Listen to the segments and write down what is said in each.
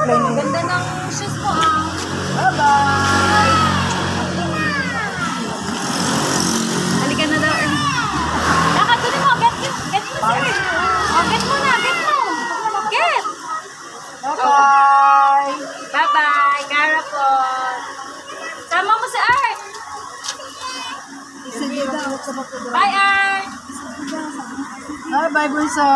Ganda ng shoes mo ah. Bye-bye! Halika na daw. Nakatuloy mo. Get mo sir. Oh, get mo na. Get mo. Get. Bye-bye! Bye-bye. Carapon. Tama mo si Art. Bye, Art. Bye-bye, bunso!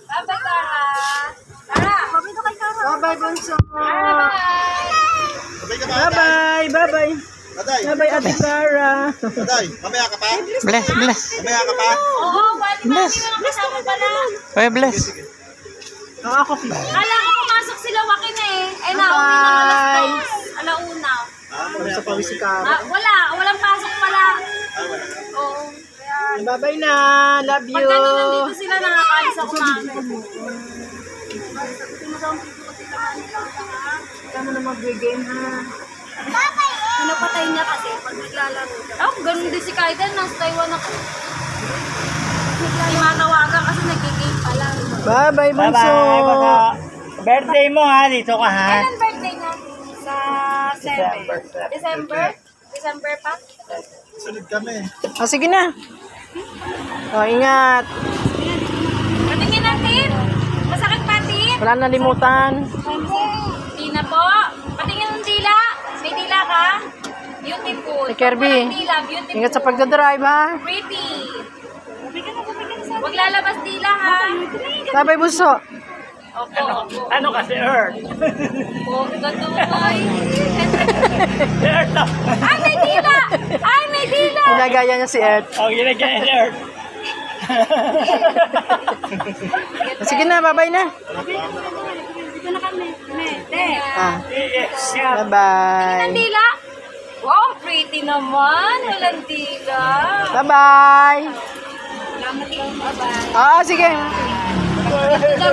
Bye-bye, Cara. Cara. Bye-bye, bunso! Bye-bye. Bye-bye! Bye-bye! Aday, Bye-bye, Ate Cara! Aday, mamaya ka pa? Bless. Mamaya ka pa? Oo, bali mo lang kasama pala. Oy, bless. Ako, Kala ko pumasok sila wakin eh. Eh, nauwi na alas 2. Alauna. sa pawis si Cara. Walang pasok pala. Oo. Bye-bye na! Love you! Pagka nandito sila, nakakaalis ako mami. Kama na mag-game ha. Pinapatay niya kasi pag naglalaro. Oh, ganun din si Kaiden. Nasa Taiwan ako. Timatawagan kasi nag-game pa lang. Bye-bye, bunso! Birthday mo ha, dito ka ha. Kailan birthday niya? Sa 7. December? December pa? Sunod kami. Oh, sige na. Oh, ingat. Patingin natin. Masakit patin. Wala nalimutan. Tina po. Patingin ng dila. May dila ka? Beautiful. Hey, Kirby. Walang dila, beautiful. Ingat sa pagdadrive ha. Pretty. Huwag lalabas dila ha. Bye-bye, bunso. Opo. Ano kasi Earth? Oh, gatuloy. Ay, may dila! Ay, may dila! Inagaya niya si Ed. Oh, ginagyan Earth. Sige na, bye-bye na. Dito na kami. Ah, Yes. bye-bye. Ang dila? Wow, pretty naman. Walang dila. Bye-bye. Salamat lang. Bye-bye. Ah, sige. Ganun daw.